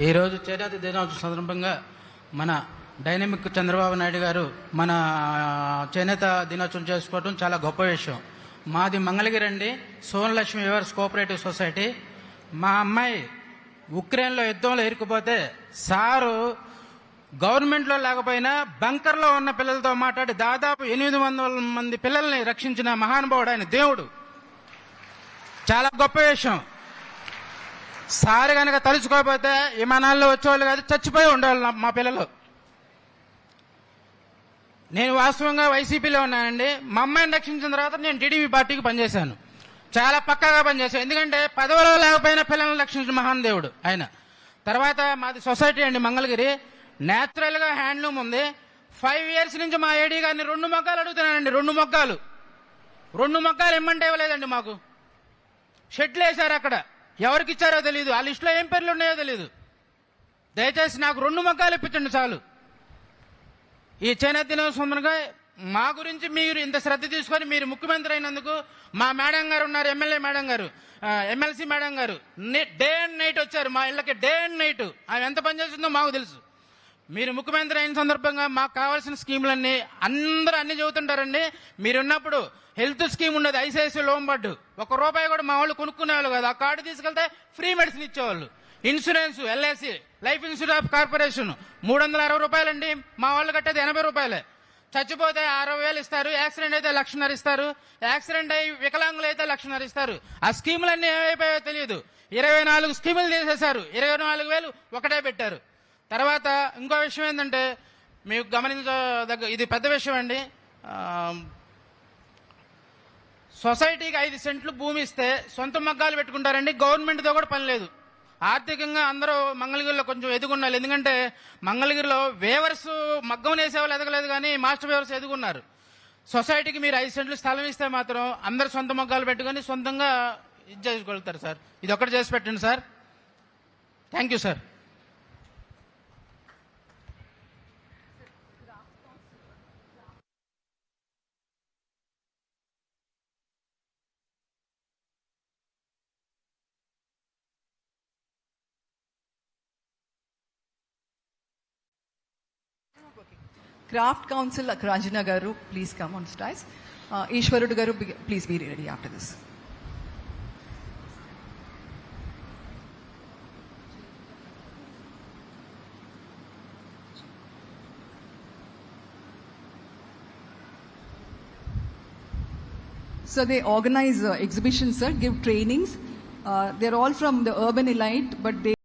ఈరోజు చేనేత దినోత్సవం సందర్భంగా మన డైనమిక్ చంద్రబాబు నాయుడు గారు మన చేనేత దినోత్సవం చేసుకోవడం చాలా గొప్ప విషయం. మాది మంగళగిరి అండి, సోనలక్ష్మి వ్యూవర్స్ కోఆపరేటివ్ సొసైటీ. మా అమ్మాయి ఉక్రెయిన్లో యుద్ధంలో ఇరుక్కుపోతే సారు గవర్నమెంట్లో లేకపోయినా బంకర్లో ఉన్న పిల్లలతో మాట్లాడి దాదాపు 800 మంది పిల్లల్ని రక్షించిన మహానుభావుడు ఆయన, దేవుడు. చాలా గొప్ప విషయం. సార్ కనుక తలుచుకోకపోతే విమానాల్లో వచ్చేవాళ్ళు కాదు, చచ్చిపోయి ఉండేవాళ్ళు మా పిల్లలు. నేను వాస్తవంగా వైసీపీలో ఉన్నానండి. మా అమ్మాయిని రక్షించిన తర్వాత నేను టీడీపీ పార్టీకి పనిచేశాను. చాలా పక్కాగా పనిచేశాను. ఎందుకంటే పదవిలో లేకపోయినా పిల్లల్ని రక్షించిన మహాన్ దేవుడు ఆయన. తర్వాత మాది సొసైటీ అండి మంగళగిరి. న్యాచురల్గా హ్యాండ్లూమ్ ఉంది. 5 years నుంచి మా ఏడీ గారిని 2 మొగ్గాలు అడుగుతున్నానండి. 2 మొగ్గాలు ఇమ్మంటే ఇవ్వలేదండి. మాకు షెడ్లు వేశారు, అక్కడ ఎవరికి ఇచ్చారో తెలియదు, ఆ లిస్టులో ఏం పేర్లు ఉన్నాయో తెలియదు. దయచేసి నాకు 2 మొగ్గాలు ఇప్పించండి చాలు. ఈ చేనేత దినోత్సవంగా మా గురించి మీరు ఇంత శ్రద్ధ తీసుకొని మీరు ముఖ్యమంత్రి అయినందుకు మా మేడం గారు ఉన్నారు, ఎమ్మెల్యే మేడం గారు, ఎమ్మెల్సీ మేడం గారు డే అండ్ నైట్ వచ్చారు మా ఇళ్ళకి. డే అండ్ నైట్ ఆమె ఎంత పనిచేస్తుందో మాకు తెలుసు. మీరు ముఖ్యమంత్రి అయిన సందర్భంగా మాకు కావాల్సిన స్కీములన్నీ అందరూ అన్ని చెబుతుంటారండి. మీరున్నప్పుడు హెల్త్ స్కీమ్ ఉండదు, ఐసిఐసి లోంబర్డు. ₹1 కూడా మా వాళ్ళు కొనుక్కునేవాళ్ళు కాదు. ఆ కార్డు తీసుకెళ్తే ఫ్రీ మెడిసిన్ ఇచ్చేవాళ్ళు. Insurance LIC life insurance corporation ₹360 అండి. మా వాళ్ళు కట్టేది ₹80. చచ్చిపోతే 60,000 ఇస్తారు. యాక్సిడెంట్ అయితే 1,00,000 ఇస్తారు. యాక్సిడెంట్ అయి వికలాంగులు అయితే 1,00,000 ఇస్తారు. ఆ స్కీములన్నీ ఏమైపోయాయో తెలియదు. 24 స్కీములు తీసేశారు. 24,000 ఒకటే పెట్టారు. తర్వాత ఇంకో విషయం ఏంటంటే మీకు గమనించదగ్గ, ఇది పెద్ద విషయం అండి. సొసైటీకి 5 సెంట్లు భూమి ఇస్తే సొంత మగ్గాలు పెట్టుకుంటారండి. గవర్నమెంట్తో కూడా పని లేదు. ఆర్థికంగా అందరూ మంగళగిరిలో కొంచెం ఎదుగున్నారు. ఎందుకంటే మంగళగిరిలో వేవర్స్ మగ్గం వేసేవాళ్ళు ఎదగలేదు, కానీ మాస్టర్ వేవర్స్ ఎదుగున్నారు. సొసైటీకి మీరు 5 సెంట్లు స్థలం ఇస్తే మాత్రం అందరు సొంత మగ్గాలు పెట్టుకొని సొంతంగా ఇది చేసుకోగలుగుతారు సార్. ఇది ఒకటి చేసి పెట్టండి sir. Thank you sir. Craft Council, Ranjana Garu, please come on stage. Ishwarudu Garu, please be ready after this. So they organize exhibitions, sir, give trainings. They're all from the urban elite, but they